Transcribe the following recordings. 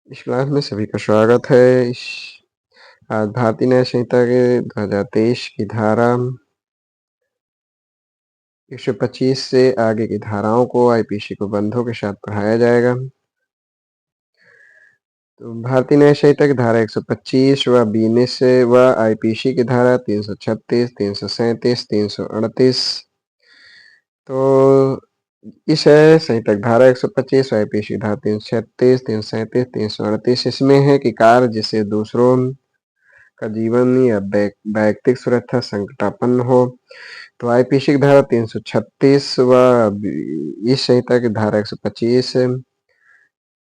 इस क्लास में सभी का स्वागत है। आज भारतीय न्याय संहिता के 2023 की धारा 125 से आगे की धाराओं को आईपीसी को बंधों के साथ पढ़ाया जाएगा। तो भारतीय न्याय संहिता की धारा 125 व बीएनएस व आईपीसी की धारा 336, 337, 338। तो इस संहिता की धारा 125 आईपीसी की धारा 336, 337, 338 इसमें है कि कार्य जिससे दूसरों का जीवन या वैयक्तिक सुरक्षा संकटापन्न हो तो आईपीसी की धारा 336 व इस संहिता की धारा 125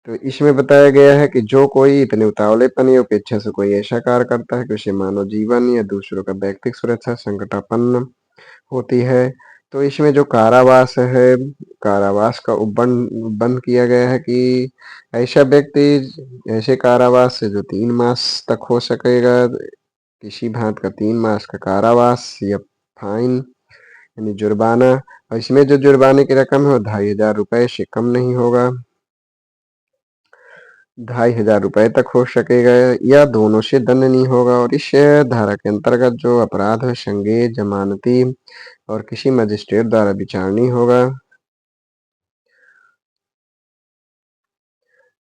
तो इसमें बताया गया है कि जो कोई इतने उतावलेपन या उपेक्षा से कोई ऐसा कार्य करता है कि उसे मानव जीवन या दूसरों का वैयक्तिक सुरक्षा संकटापन्न होती है, तो इसमें जो कारावास है, कारावास का बंद किया गया है कि ऐसा व्यक्ति ऐसे कारावास से जो 3 मास तक हो सकेगा, किसी भांति का 3 मास का कारावास या फाइन यानी जुर्माना, और इसमें जो जुर्माने की रकम है वो 2500 से कम नहीं होगा, 2500 तक हो सकेगा या दोनों से दंड नहीं होगा। और इस धारा के अंतर्गत जो अपराध है संज्ञेय, जमानती और किसी मजिस्ट्रेट द्वारा विचारणीय होगा।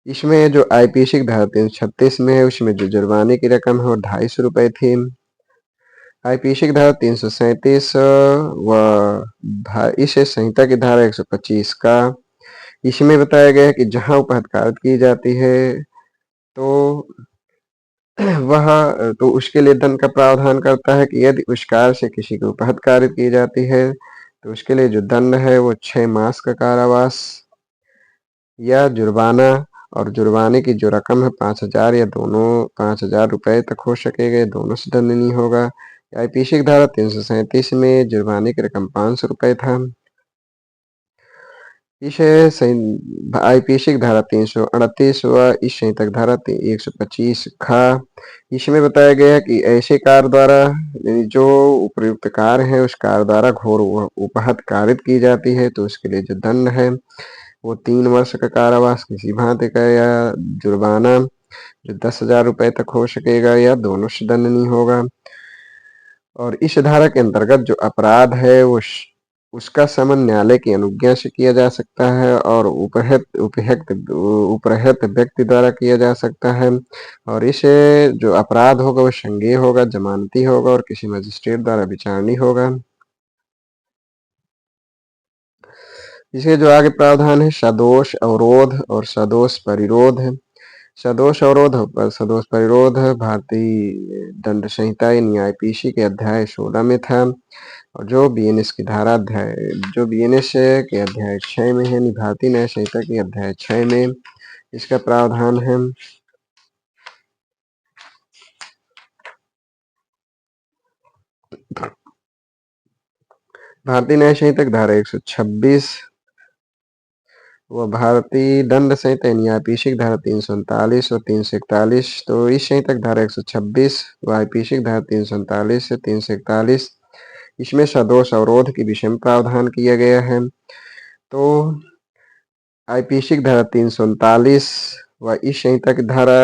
इसमें जो आईपीसी की धारा 336 में है उसमें जो जुर्माने की रकम है वो 250 थी। आईपीसी की धारा 337 व इस संहिता की धारा 125 का इसमें बताया गया है कि जहां उपहत्कारत की जाती है तो वह तो उसके लिए दंड का प्रावधान करता है कि यदि उस कार्य से किसी को उपहत्कारित की जाती है तो उसके लिए जो दंड है वो 6 मास का कारावास या जुर्माना, और जुर्माने की जो रकम है 5000 या दोनों 5000 रुपये तक हो सकेगा, दोनों से दंड नहीं होगा। आईपीसी की धारा 337 में जुर्माने की रकम 500 रुपये था। इस आईपीसी की धारा 338 व इस संहिता की धारा 125 खा इसमें बताया गया कि ऐसे कार्य द्वारा जो उपयुक्त कार्य है उस कार्य द्वारा घोर उपहत कारित की जाती है तो उसके लिए जो दंड है वो 3 वर्ष का कारावास, किसी भांति का या जुर्माना जो 10,000 रुपये तक हो सकेगा या दोनों से दंड नहीं होगा। और इस धारा के अंतर्गत जो अपराध है वो उसका समन न्यायालय की अनुज्ञा से किया जा सकता है और उपरहित व्यक्ति द्वारा किया जा सकता है। और इसे जो अपराध होगा वो संज्ञेय होगा, जमानती होगा और किसी मजिस्ट्रेट द्वारा विचारणीय होगा। इसके जो आगे प्रावधान है सदोष अवरोध और सदोष परिरोध है। सदोष अवरोध और सदोष परिरोध भारतीय दंड संहिता यानी आईपीसी के अध्याय 16 में था, और जो बीएनएस की धारा अध्याय जो बीएनएस के अध्याय 6 में है, भारतीय न्याय संहिता के अध्याय 6 में इसका प्रावधान है। भारतीय न्याय संहिता की धारा 126 व भारतीय दंड संहिता यानी आईपीसी की धारा 339 और 341। तो इस संहिता की धारा 126 व आईपीसी की धारा 339 से 341 इसमें सदोष अवरोध की विषय में प्रावधान किया गया है। तो आईपीसी की धारा 339 व इस संहिता की धारा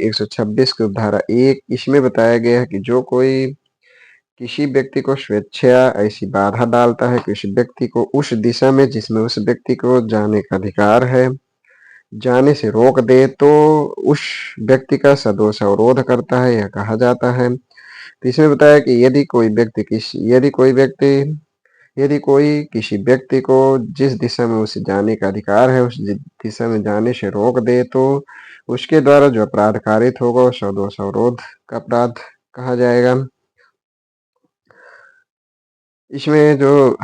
126 की उपधारा 1 इसमें बताया गया है कि जो कोई किसी व्यक्ति को स्वेच्छा ऐसी बाधा डालता है, किसी व्यक्ति को उस दिशा में जिसमें उस व्यक्ति को जाने का अधिकार है, जाने से रोक दे तो उस व्यक्ति का सदोष अवरोध करता है यह कहा जाता है। तो इसमें बताया कि यदि कोई किसी व्यक्ति को जिस दिशा में उसे जाने का अधिकार है उस दिशा में जाने से रोक दे तो उसके द्वारा जो अपराध कारित होगा वो सदोष अवरोध का अपराध कहा जाएगा। इसमें जो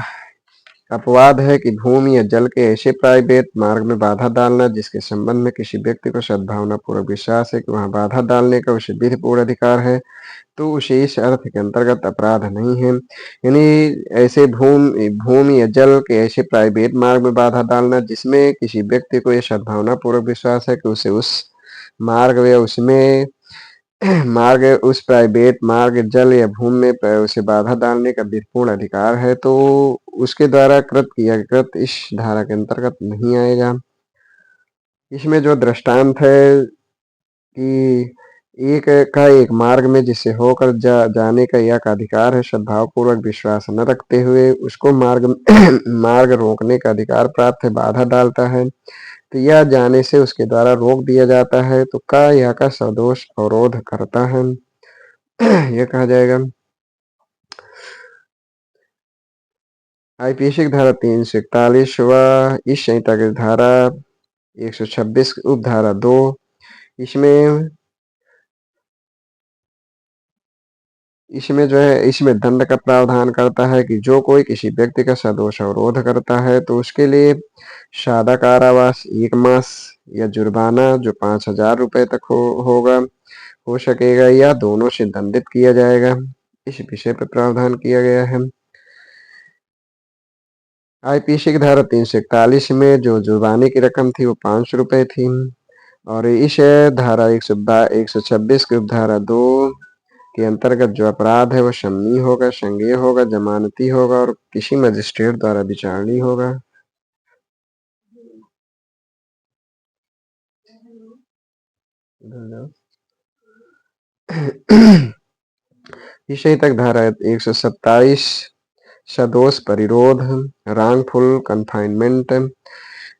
अपवाद है कि भूमि या जल के ऐसे प्राइवेट मार्ग में बाधा डालना जिसके संबंध में किसी व्यक्ति को सद्भावना पूर्वक विश्वास है कि वहां बाधा डालने का उसे विधिपूर्ण अधिकार है, तो उसे इस अर्थ के अंतर्गत अपराध नहीं है। यानी ऐसे भूमि या जल के ऐसे प्राइवेट मार्ग में बाधा डालना जिसमें किसी व्यक्ति को यह सद्भावना पूर्वक विश्वास है कि उसे उस मार्ग या उसमें उस प्राइवेट मार्ग, जल या भूमि में उसे बाधा डालने का विधिपूर्ण अधिकार है, तो उसके द्वारा कृत इस धारा के अंतर्गत नहीं आएगा। इसमें जो दृष्टांत है कि एक मार्ग में जिसे होकर जाने का यह का अधिकार है, सद्भावपूर्वक विश्वास न रखते हुए उसको मार्ग मार्ग रोकने का अधिकार प्राप्त है, बाधा डालता है, तो यह जाने से उसके द्वारा रोक दिया जाता है, तो का यह का सदोष अवरोध करता है। यह कहा जाएगा। आईपीसी की धारा 341 व इस संहिता की धारा 126 उपधारा 2, इसमें इसमें जो है इसमें दंड का प्रावधान करता है कि जो कोई किसी व्यक्ति का सदोष अवरोध करता है तो उसके लिए सादा कारावास 1 मास या जुर्माना जो 5,000 रुपए तक होगा हो सकेगा या दोनों से दंडित किया जाएगा। इस विषय पर प्रावधान किया गया है। आईपीसी की धारा 341 में जो जुर्माने की रकम थी वो 500 रुपए थी, और इस धारा 126 की उपधारा 2 के अंतर्गत जो अपराध है वो शमनी होगा, संज्ञेय होगा, जमानती होगा और किसी मजिस्ट्रेट द्वारा विचारणीय होगा। इस तक धारा 127 सदोष परिरोध रांगफुल कन्फाइनमेंट,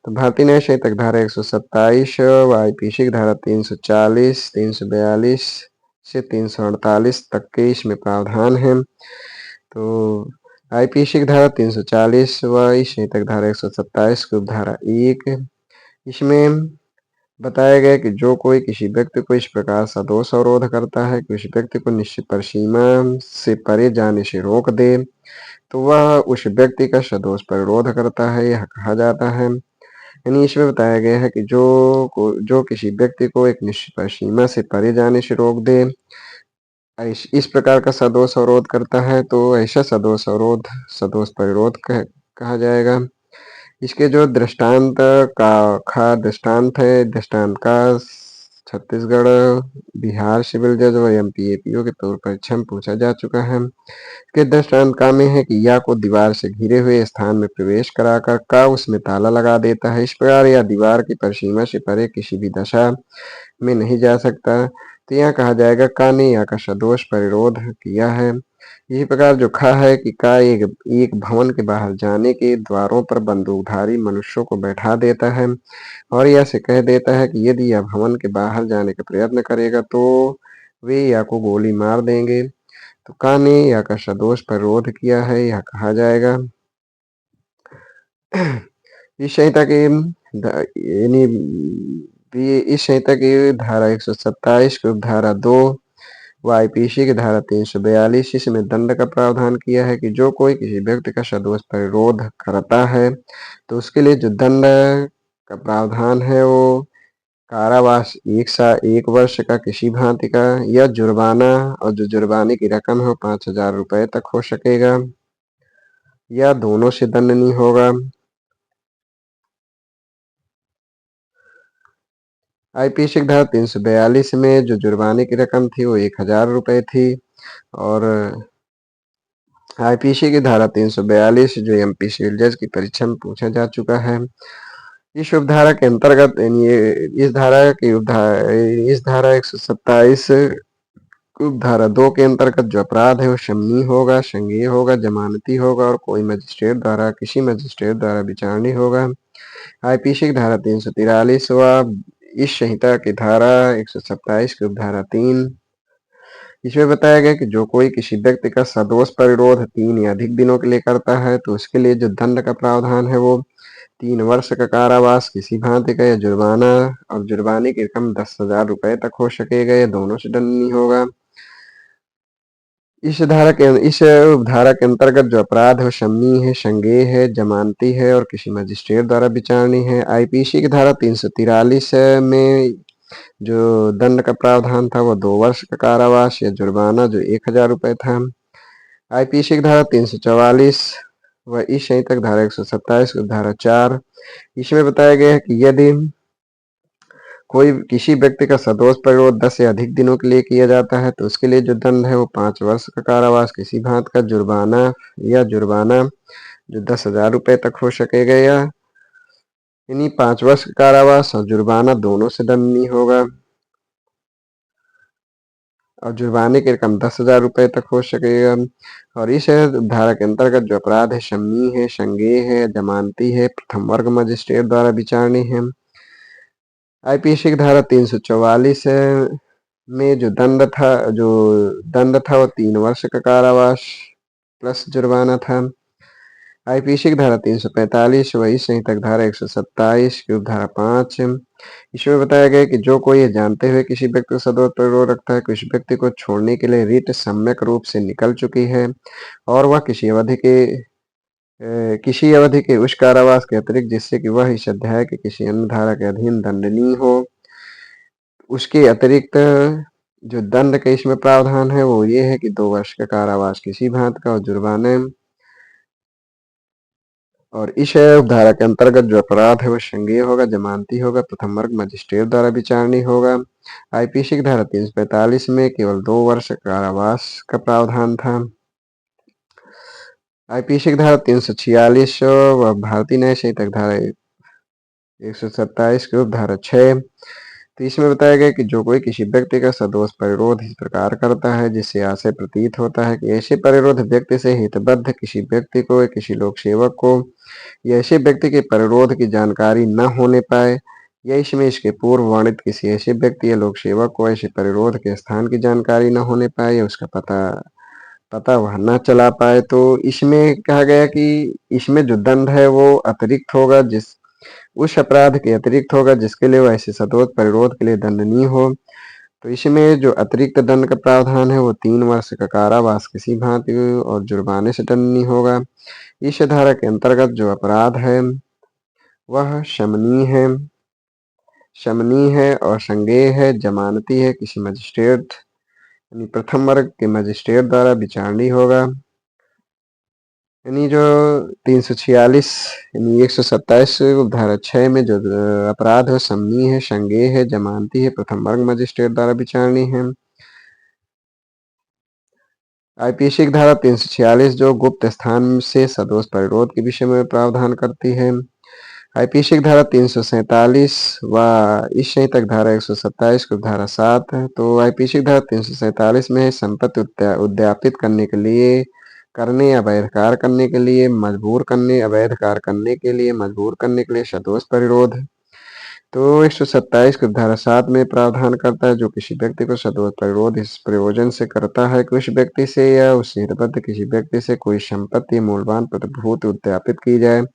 तो भारतीय न्याय संहिता धारा 127 व आईपीसी की धारा 340, 342 से 348 तक के इसमें प्रावधान है। तो आईपीसी की धारा 340 व इस संहिता की धारा 127 की उपधारा 1, इसमें बताया गया कि जो कोई किसी व्यक्ति को इस प्रकार सदोष अवरोध करता है कि उस व्यक्ति को निश्चित परिसीमा से परे जाने से रोक दे, तो वह उस व्यक्ति का सदोष परिरोध करता है, यह कहा जाता है। यानी इसमें बताया गया है कि जो किसी व्यक्ति को एक निश्चित सीमा से परे जाने से रोक दे, इस प्रकार का सदोष अवरोध करता है, तो ऐसा सदोष अवरोध सदोष परिरोध कहा जाएगा। इसके जो दृष्टांत का दृष्टांत है, दृष्टांत का छत्तीसगढ़ बिहार सिविल जज व एमपी एपीओ के तौर परीक्षा में पूछा जा चुका है। के दृष्टांत का में है कि या को दीवार से घिरे हुए स्थान में प्रवेश कराकर का उसमें ताला लगा देता है। इस प्रकार या दीवार की परिसीमा से परे किसी भी दशा में नहीं जा सकता, तो यहाँ कहा जाएगा का ने या का सदोष परिरोध किया है। इसी प्रकार जो खा है कि का एक भवन के बाहर जाने के द्वारों पर बंदूकधारी मनुष्यों को बैठा देता है और यह से कह देता है कि यदि यह भवन के बाहर जाने का प्रयत्न करेगा तो वे या को गोली मार देंगे, तो का ने या का सदोष परिरोध किया है, यह कहा जाएगा। इस संहिता के यानी इस संहिता की धारा 127 की धारा 2 व आईपीसी की धारा 342 इसमें दंड का प्रावधान किया है कि जो कोई किसी व्यक्ति का सदोष परिरोध करता है तो उसके लिए जो दंड का प्रावधान है वो कारावास 1 वर्ष का किसी भांति का या जुर्माना, और जो जुर्माने की रकम है 5,000 रुपए तक हो सकेगा या दोनों से दंडनीय होगा। आईपीसी की धारा 342 में जो जुर्माने की रकम थी वो 1,000 रुपए थी, और आईपीसी की धारा 342 जो एमपी सिविल जज की परीक्षा में पूछा जा चुका है। इस उपधारा के अंतर्गत इस धारा 127 उपधारा 2 के अंतर्गत जो अपराध है वो शमनी होगा, संज्ञेय होगा, जमानती होगा और कोई किसी मजिस्ट्रेट द्वारा विचारणीय होगा। आईपीसी की धारा 343 व इस संहिता की धारा 127 की उपधारा 3, इसमें बताया गया कि जो कोई किसी व्यक्ति का सदोष परिरोध 3 या अधिक दिनों के लिए करता है तो उसके लिए जो दंड का प्रावधान है वो 3 वर्ष का कारावास किसी भांति का या जुर्माना, और जुर्माने की रकम 10,000 रुपए तक हो सकेगा या दोनों से दंडनीय होगा। इस धारा के अंतर्गत जो अपराध है शमनी है, संज्ञेय है, जमानती है और किसी मजिस्ट्रेट द्वारा विचारणीय है। आईपीसी की धारा 343 में जो दंड का प्रावधान था वो 2 वर्ष का कारावास या जुर्माना जो 1,000 रुपए था। आईपीसी की धारा 344 व इस संहिता की धारा 127 की धारा 4, इसमें बताया गया है कि यदि कोई किसी व्यक्ति का सदोष परिरोध 10 से अधिक दिनों के लिए किया जाता है तो उसके लिए जो दंड है वो 5 वर्ष का कारावास किसी भांत का जुर्माना जो 10,000 रुपए तक हो सकेगा या यानी 5 वर्ष का कारावास और जुर्माना दोनों से दंडनीय होगा। और जुर्माने की रकम 10,000 रुपये तक हो सकेगा। और इस धारा के अंतर्गत जो अपराध है शमनी है, संज्ञेय है, जमानती है, प्रथम वर्ग मजिस्ट्रेट द्वारा विचारणीय है। आईपीसी की धारा 344 में जो दंड था वो 3 वर्ष का कारावास प्लस जुर्माना था। आईपीसी की धारा 345 वही संहिता की धारा 127 की उपधारा 5 इसमें बताया गया कि जो कोई ये जानते हुए किसी व्यक्ति को सदोष प्रतिरोध रखता है कि उस व्यक्ति को छोड़ने के लिए रीट सम्यक रूप से निकल चुकी है और वह किसी अवधि के उस कारावास के अतिरिक्त जिससे कि वह इस अध्याय के किसी अन्य धारा के अधीन दंडनीय हो, उसके अतिरिक्त जो दंड के इसमें प्रावधान है वो ये है कि 2 वर्ष का कारावास किसी भांति का और जुर्माने। और इस उपधारा के अंतर्गत जो अपराध है वो संज्ञेय होगा, जमानती होगा, प्रथम वर्ग मजिस्ट्रेट द्वारा विचारणीय होगा। आईपीसी की धारा 345 में केवल 2 वर्ष कारावास का प्रावधान था। आईपीसी की धारा 346 व भारतीय न्याय संहिता की धारा 127 की उपधारा 6 तो इसमें बताया गया कि जो कोई किसी व्यक्ति का सदोष परिरोध इस प्रकार करता है जिससे आशय प्रतीत होता है कि ऐसे परिरोध व्यक्ति से हितबद्ध किसी व्यक्ति को या किसी लोक सेवक को या ऐसे व्यक्ति के परिरोध की जानकारी न होने पाए या इसमें इसके पूर्व वर्णित किसी ऐसे व्यक्ति या लोक सेवक को ऐसे परिरोध के स्थान की जानकारी न होने पाए या उसका पता वह न चला पाए, तो इसमें कहा गया कि इसमें जो दंड है वो अतिरिक्त होगा, उस अपराध के अतिरिक्त होगा जिसके लिए वह ऐसे सदोष परिरोध के लिए दंडनीय हो। तो इसमें जो अतिरिक्त दंड का प्रावधान है वो 3 वर्ष का कारावास किसी भांति और जुर्माने से दंडनीय होगा। इस धारा के अंतर्गत जो अपराध है वह शमनीय है और संज्ञेय है, जमानती है, किसी मजिस्ट्रेट यानी प्रथम वर्ग के मजिस्ट्रेट द्वारा विचारणीय होगा। यानी जो 346 यानी 127 धारा 6 में जो अपराध है शमनीय है, संज्ञेय है, जमानती है, प्रथम वर्ग मजिस्ट्रेट द्वारा विचारणीय है। आईपीसी की धारा 346 जो गुप्त स्थान से सदोष परिरोध के विषय में प्रावधान करती है। आईपीसी की धारा 347 व इस संहिता की धारा 127 की धारा 7 है। तो आईपीसी की धारा 347 में संपत्ति उद्यापित करने या अवैध कार्य करने के लिए मजबूर करने के लिए सदोष परिरोध। तो 127 की धारा 7 में प्रावधान करता है जो किसी व्यक्ति को सदोष परिरोध इस प्रयोजन से करता है कि उस व्यक्ति से या उससे हितबद्ध किसी व्यक्ति से कोई संपत्ति मूल्यवान प्रतिभूति उद्यापित की जाए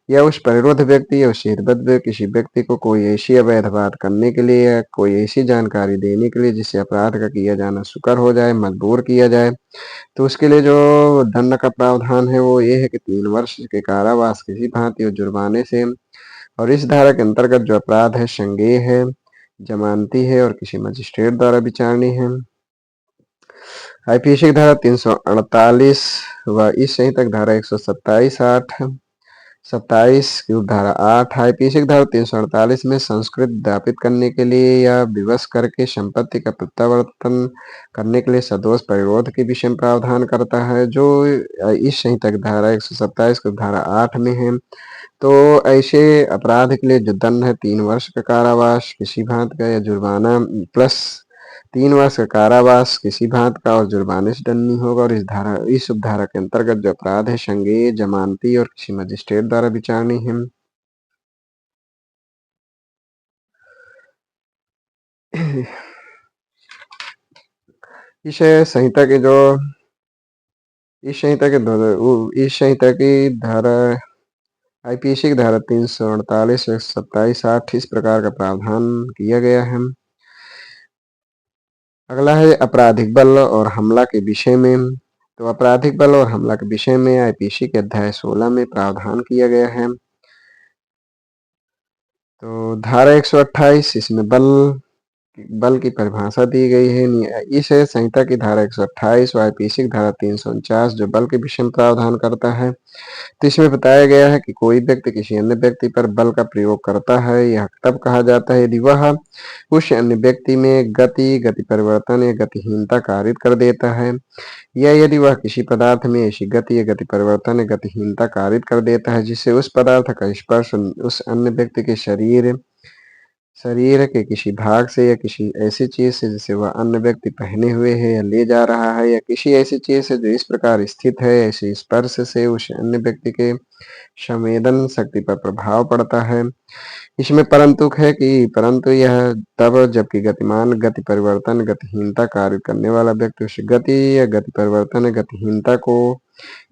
या उस परिरोध व्यक्ति या उससे हितबद्ध किसी व्यक्ति को कोई ऐसी अवैध बात करने के लिए या कोई ऐसी जानकारी देने के लिए जिससे अपराध का किया जाना सुकर हो जाए, मजबूर किया जाए, तो उसके लिए जो दंड का प्रावधान है वो ये है कि 3 वर्ष के कारावास किसी भांति और जुर्माने से। और इस धारा के अंतर्गत जो अपराध है संज्ञेय है, जमानती है और किसी मजिस्ट्रेट द्वारा विचारणीय है। आईपीसी की धारा 348 व इस संहिता की धारा 127 की धारा 8 आईपीसी की धारा 348 में संस्कृत व्यापित करने के लिए या विवश करके संपत्ति का प्रत्यावर्तन करने के लिए सदोष परिरोध के विषय में प्रावधान करता है जो इस संहिता की धारा 127 की धारा 8 में है। तो ऐसे अपराध के लिए जो दंड है 3 वर्ष का कारावास किसी भांति का या जुर्माना प्लस 3 वर्ष का कारावास किसी भांति का और जुर्माने से दंडनीय होगा। और इस उपधारा के अंतर्गत जो अपराध है संज्ञेय, जमानती और किसी मजिस्ट्रेट द्वारा विचारणीय है। इस संहिता के जो इस संहिता की धारा आईपीसी की धारा 348 127 8 इस प्रकार का प्रावधान किया गया है। अगला है आपराधिक बल और हमला के विषय में। तो आपराधिक बल और हमला के विषय में आईपीसी के अध्याय 16 में प्रावधान किया गया है। तो धारा 128 इसमें बल की परिभाषा दी गई है। इस संहिता की धारा 128 व आईपीसी की धारा 349 जो बल के विषय में प्रावधान करता है। तो इसमें बताया गया है कि कोई व्यक्ति किसी अन्य व्यक्ति पर बल का प्रयोग करता है, यह तब कहा जाता है यदि वह उस अन्य व्यक्ति में गति परिवर्तन या गतिहीनता कारित कर देता है या यदि वह किसी पदार्थ में ऐसी गति या गति परिवर्तन या गतिहीनता कारित कर देता है जिससे उस पदार्थ का स्पर्श उस अन्य व्यक्ति के शरीर शरीर के किसी भाग से या किसी ऐसी चीज से जिसे वह अन्य व्यक्ति पहने हुए है या ले जा रहा है, या किसी ऐसी चीज से जो इस प्रकार स्थित है, ऐसे स्पर्श से उस अन्य व्यक्ति के संवेदन शक्ति पर प्रभाव पड़ता है। इसमें परंतु यह तब जबकि गतिमान गति परिवर्तन गतिहीनता कार्य करने वाला व्यक्ति उस गति या गति परिवर्तन गतिहीनता को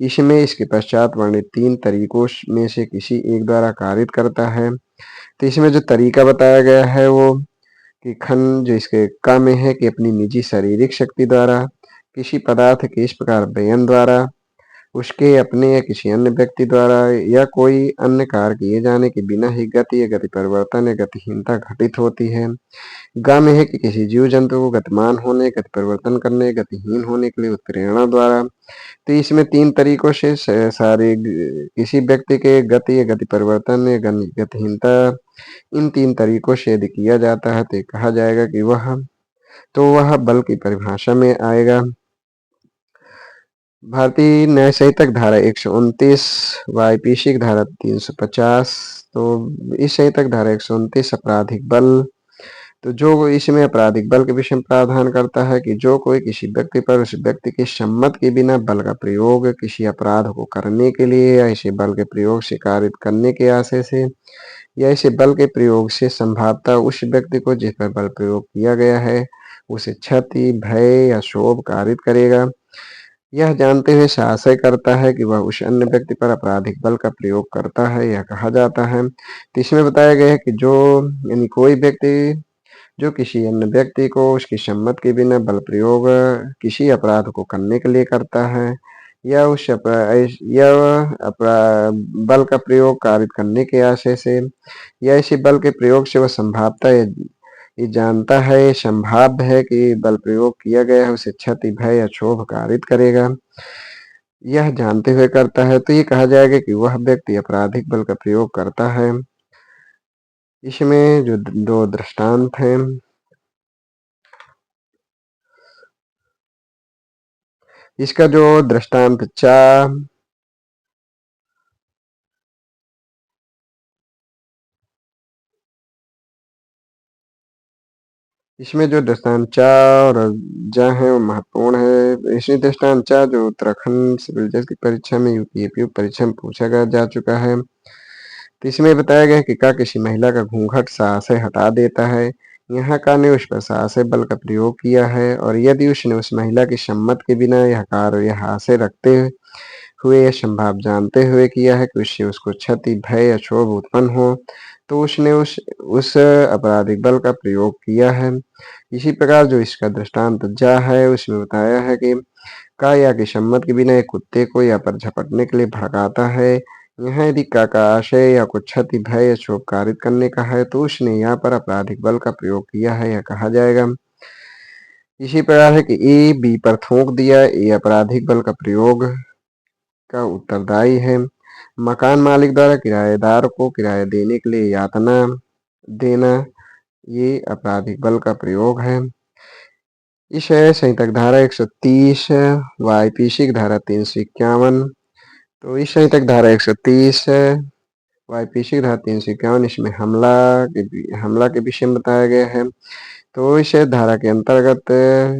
इसमें इसके पश्चात वर्णित 3 तरीकों में से किसी एक द्वारा कारित करता है। तो इसमें जो तरीका बताया गया है वो कि खंड जो इसके का में है कि अपनी निजी शारीरिक शक्ति द्वारा किसी पदार्थ के इस प्रकार व्ययन द्वारा उसके अपने या किसी अन्य व्यक्ति द्वारा या कोई अन्य कार्य किए जाने के बिना ही गति या गति परिवर्तन या गतिहीनता घटित होती है। ग में है कि किसी जीव जंतु को गतिमान होने गति परिवर्तन करने गतिहीन होने के लिए उत्प्रेरणा द्वारा। तो इसमें 3 तरीकों से सारे किसी व्यक्ति के गति या गति परिवर्तन या गतिहीनता इन 3 तरीकों से यदि किया जाता है तो कहा जाएगा कि वह बल की परिभाषा में आएगा। भारतीय न्याय संहिता की धारा 129, वाईपीसी की धारा 350। तो इस संहिता की धारा 129 आपराधिक बल। तो जो इसमें आपराधिक बल के विषय में प्रावधान करता है कि जो कोई किसी व्यक्ति पर उस व्यक्ति के सम्मत के बिना बल का प्रयोग किसी अपराध को करने के लिए या इसे बल के प्रयोग से कारित करने के आशय से या इसे बल के प्रयोग से संभावतः उस व्यक्ति को जिस पर बल प्रयोग किया गया है उसे क्षति भय या शोभ कारित करेगा, यह जानते हुए संशय करता है कि वह उस अन्य व्यक्ति पर आपराधिक बल का प्रयोग करता है, यह कहा जाता है। तो इसमें बताया गया है कि जो यानी कोई व्यक्ति जो किसी अन्य व्यक्ति को उसकी सम्मत के बिना बल प्रयोग किसी अपराध को करने के लिए करता है या बल का प्रयोग कारित करने के आशय से या इसी बल के प्रयोग से वह संभावता ये जानता है संभाव्य है कि बल प्रयोग किया गया है उसे क्षति भय या क्षोभ कारित करेगा, यह जानते हुए करता है, तो ये कहा जाएगा कि वह व्यक्ति आपराधिक बल का प्रयोग करता है। इसमें जो 2 दृष्टांत हैं, इसका जो दृष्टांत इसमें जो दृष्टांत चा और जा है वो महत्वपूर्ण है। इसमें दृष्टांत चा जो उत्तराखंड सिविल जज की परीक्षा में यूपीएपीयू परीक्षा में पूछा जा चुका है। तो इसमें बताया गया कि का किसी महिला का घूंघट साहस हटा देता है, यहाँ का ने उस पर साहस बल का प्रयोग किया है और यदि उसने उस महिला की सम्मत के बिना यह कार्य यह आशय रखते हुए यह संभाव जानते हुए किया है कि उससे उसको क्षति भय या क्षोभ उत्पन्न हो तो उसने उस आपराधिक बल का प्रयोग किया है। इसी प्रकार जो इसका दृष्टांत जा है उसमें बताया है कि का या की सम्मत के बिना एक कुत्ते को या पर झपटने के लिए भड़काता है, यहाँ यदि का आशय या कुछ क्षति भय या क्षोभ कारित करने का है तो उसने यहाँ पर आपराधिक बल का प्रयोग किया है, यह कहा जाएगा। इसी प्रकार है कि ए बी पर थूक दिया, ये आपराधिक बल का प्रयोग का उत्तरदायी है। मकान मालिक द्वारा किराएदार को किराया देने के लिए यातना देना, ये आपराधिक बल का प्रयोग है। इस संहिता की धारा 130, वाईपीसी की धारा 351। तो इस संहिता की धारा 130, वाईपीसी की धारा 351 इसमें हमला के विषय में बताया गया है। तो इस धारा के अंतर्गत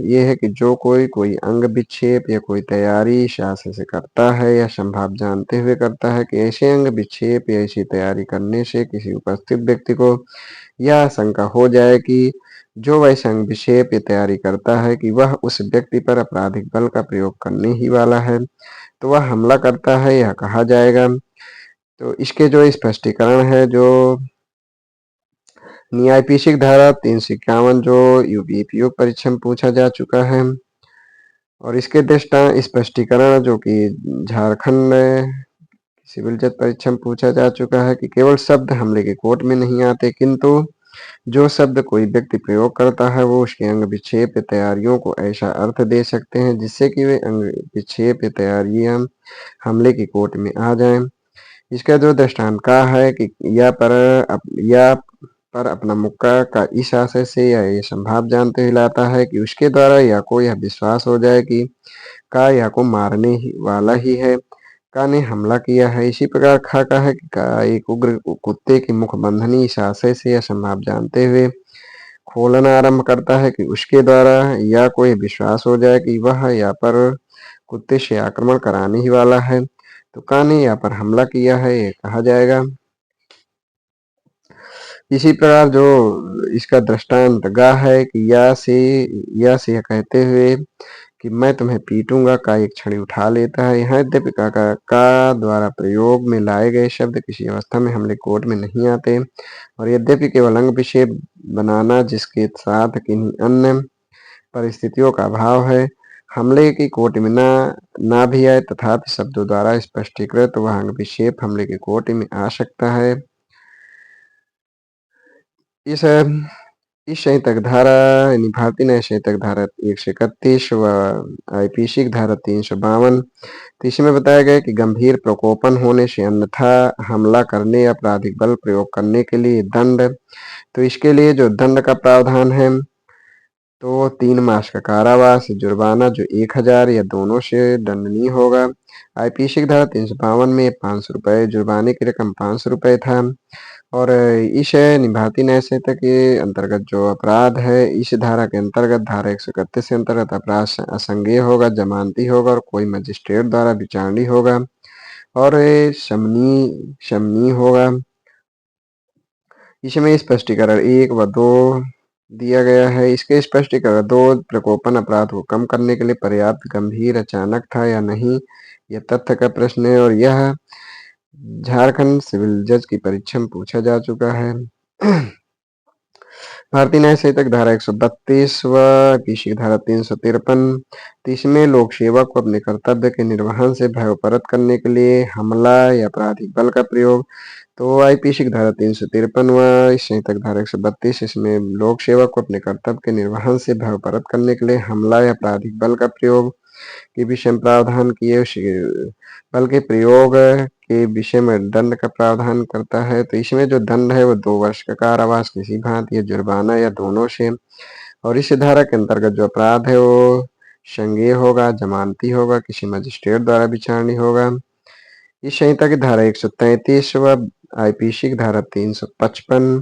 ये है कि जो कोई अंग विक्षेप या कोई तैयारी शासन से करता है या संभाव जानते हुए करता है कि ऐसे अंग विक्षेप या ऐसी तैयारी करने से किसी उपस्थित व्यक्ति को यह आशंका हो जाए कि जो वैसे अंग विक्षेप या तैयारी करता है कि वह उस व्यक्ति पर आपराधिक बल का प्रयोग करने ही वाला है तो वह हमला करता है, यह कहा जाएगा। तो इसके जो स्पष्टीकरण है जो न्यायपीशिक धारा 351 जो यूपीपीयू परीक्षा में पूछा जा चुका है और इसके दृष्टांत स्पष्टीकरण जो कि झारखंड सिविल जज परीक्षा में पूछा जा चुका है कि केवल शब्द हमले के कोर्ट में नहीं आते किंतु जो शब्द कोई व्यक्ति प्रयोग करता है वो उसके अंग विक्षेप या तैयारियों को ऐसा अर्थ दे सकते हैं जिससे कि वे अंग विक्षेप या तैयारियां हमले की कोर्ट में आ जाएं। इसका जो दृष्टांत का है कि या पर अपना मुक्का का इस आशय से या ये संभाव जानते हुए लाता है कि उसके द्वारा या को यह विश्वास हो जाए कि का या को मारने ही वाला ही है का ने हमला किया है। इसी प्रकार ख का है कि का एक उग्र कुत्ते की मुख बंधनी इस आशय से असंभव जानते हुए खोलना आरंभ करता है कि उसके द्वारा या कोई विश्वास हो जाए कि वह या पर कुत्ते से आक्रमण कराने ही वाला है, तो का ने या पर हमला किया है ये कहा जाएगा। इसी प्रकार जो इसका दृष्टांत गा है कि या से यह कहते हुए कि मैं तुम्हें पीटूंगा का एक छड़ी उठा लेता है। यहाँ यद्यपि का द्वारा प्रयोग में लाए गए शब्द किसी अवस्था में हमले कोट में नहीं आते और यद्यपि केवल अंग विशेष बनाना जिसके साथ किन्हीं अन्य परिस्थितियों का अभाव है हमले की कोटि में ना भी आए, तथापि शब्दों द्वारा स्पष्टीकृत वह अंग विशेष हमले की कोटि में आ सकता है। इस संहितक धारा यानी भारतीय न्याय संहितक धारा 131 व आईपीसी की धारा 352, तो इसमें बताया गया कि गंभीर प्रकोपन होने से अन्यथा हमला करने या आपराधिक बल प्रयोग करने के लिए दंड, तो इसके लिए जो दंड का प्रावधान है तो 3 मास का कारावास, जुर्माना जो 1000 या दोनों से दंडनीय होगा। आईपीसी की धारा 352 में 500 रुपये, जुर्माने की रकम 500 रुपये था। और इस भारतीय न्याय संहिता के अंतर्गत जो अपराध है इस धारा के अंतर्गत धारा 131 के अंतर्गत अपराध असंज्ञेय होगा, जमानती होगा और कोई मजिस्ट्रेट द्वारा विचारणीय होगा और शमनीय होगा। इसमें स्पष्टीकरण 1 व 2 दिया गया है। इसके स्पष्टीकरण 2 प्रकोपन अपराध को कम करने के लिए पर्याप्त गंभीर अचानक था या नहीं, यह तथ्य का प्रश्न है और यह झारखंड सिविल जज की परीक्षा में पूछा जा चुका है। भारतीय न्याय संहिता की धारा 132 व कृषि धारा 353, इसमें लोक सेवक को अपने कर्तव्य के निर्वहन से भयपरत करने के लिए हमला या आपराधिक बल का प्रयोग, तो आईपीसी की धारा 353 व इस संहिता की धारा 132 इसमें लोक सेवक को अपने कर्तव्य के निर्वहन से भयपरत करने के लिए हमला या आपराधिक बल का प्रयोग के विषय में प्रावधान किए बल के प्रयोग के विषय में दंड का प्रावधान करता है। तो इसमें जो दंड है वो 2 वर्ष का कारावास किसी भांति या जुर्माना या दोनों से, और इस धारा के अंतर्गत जो अपराध है वो संज्ञेय होगा, जमानती होगा, किसी मजिस्ट्रेट द्वारा विचारणीय होगा। इस संहिता की धारा 133 व आईपीसी की धारा 355,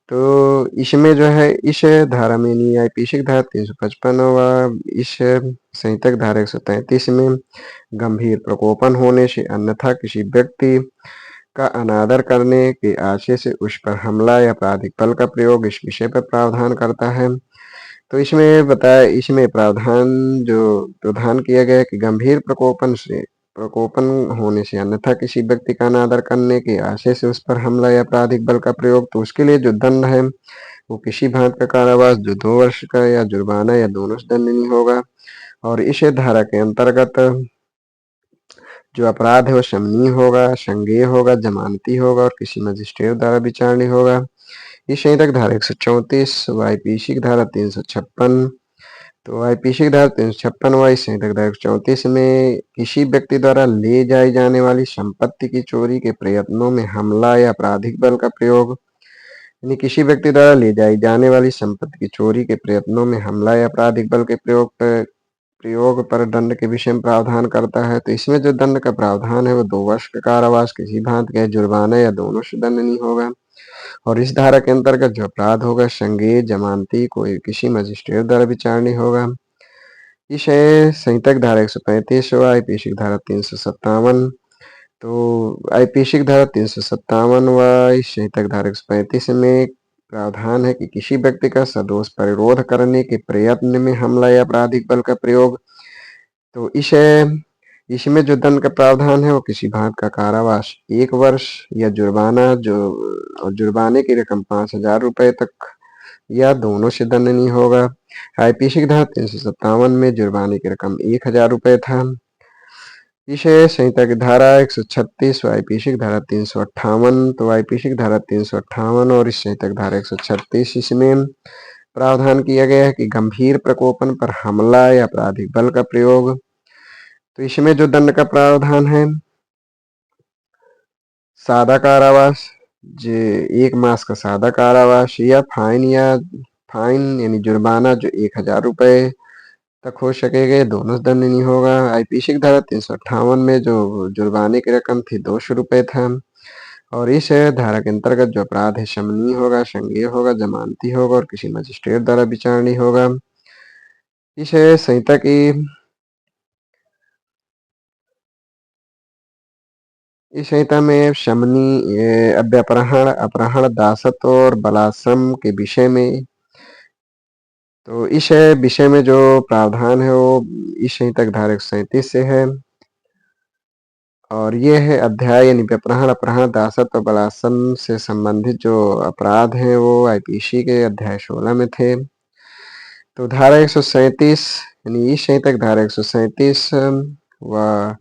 तो इसमें जो है इस धारा में नहीं आईपीसी की धारा 355 व इस संहिता की धारा 133 में गंभीर प्रकोपन होने से अन्यथा किसी व्यक्ति का अनादर करने के आशय से उस पर हमला या आपराधिक बल का प्रयोग इस विषय पर प्रावधान करता है। तो इसमें बताया इसमें प्रावधान जो प्रदान किया गया है कि गंभीर प्रकोपन होने से अन्यथा किसी व्यक्ति का अनादर करने के आशय से उस पर हमला या आपराधिक बल का प्रयोग, तो उसके लिए जो दंड है वो किसी भांति का कारावास जो 2 वर्ष का या जुर्माना या दोनों से दंडनीय होगा। और इस धारा के अंतर्गत जो अपराध है वो शमनीय होगा, संज्ञेय होगा, जमानती होगा और किसी मजिस्ट्रेट द्वारा विचारणीय होगा। इस संहिता की धारा 134 व आईपीसी की धारा 356, तो आईपीसी की धारा 356 व इस संहिता की धारा 134 में किसी व्यक्ति द्वारा ले जाई जाने वाली संपत्ति की चोरी के प्रयत्नों में हमला या आपराधिक बल का प्रयोग, यानी किसी व्यक्ति द्वारा ले जाई जाने वाली संपत्ति की चोरी के प्रयत्नों में हमला या आपराधिक बल के प्रयोग पर दंड के विषय में प्रावधान करता है। तो इसमें जो दंड का प्रावधान है वो 2 वर्ष का कारावास किसी भांति का जुर्माना या दोनों से दंडनीय होगा। और इस धारा के अंतर्गत जो अपराध होगा संज्ञेय, जमानती कोई किसी मजिस्ट्रेट द्वारा विचारणीय होगा। इस संहिता की धारा 135 व आईपीसी की धारा 357, तो आईपीसी की धारा 357 व इस संहिता की धारा 135 में प्रावधान है कि किसी व्यक्ति का सदोष परिरोध करने के प्रयत्न में हमला या आपराधिक बल का प्रयोग, तो इसमें जो दंड का प्रावधान है वो किसी भांति का कारावास 1 वर्ष या जुर्माना और जुर्माने की रकम 5000 रुपये तक या दोनों से दंडनीय होगा। आईपीसी की धारा 357 में जुर्माने की रकम 1000 रुपये था। इस संहिता की धारा 136 व आईपीसी की धारा 358, तो आईपीसी की धारा 358 और इस संहिता की धारा 136 इसमें प्रावधान किया गया है कि गंभीर प्रकोपन पर हमला या आपराधिक बल का प्रयोग, तो इसमें जो दंड का प्रावधान है सादा कारावास जो 1 मास का सादा कारावास या फाइन यानी जुर्माना जो 1000 रुपये तक हो सकेगा, ये दोनों दंड नहीं होगा। आईपीसी की धारा 358 में जो जुर्माने की रकम थी 200 रुपये था, और इस धारा के अंतर्गत जो अपराध है शमनीय होगा, संज्ञेय होगा, जमानती होगा और किसी मजिस्ट्रेट द्वारा विचारणीय होगा। इस संहिता की इस संहिता में शमनी, अव्यापहरण, अपहरण, दासत्व और बलात्संग के विषय में, तो इस विषय में जो प्रावधान है वो इस संहिता की धारा 137 से है, और ये है अध्याय यानी अपहरण, अपहरण, दासत्व और बलात्संग से संबंधित जो अपराध हैं वो आईपीसी के अध्याय 16 में थे। तो धारा 137 यानी इस संहिता की धारा 137 व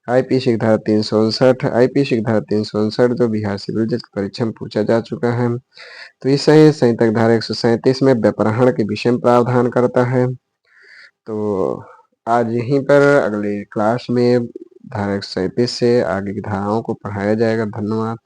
आईपीसी की धारा 359, आईपीसी की धारा 359 जो बिहार सिविल जज की परीक्षा में पूछा जा चुका है। तो इस संहिता की धारा 137 में व्यापहरण के विषय में प्रावधान करता है। तो आज यहीं पर अगले क्लास में धारा 137 से आगे की धाराओं को पढ़ाया जाएगा। धन्यवाद।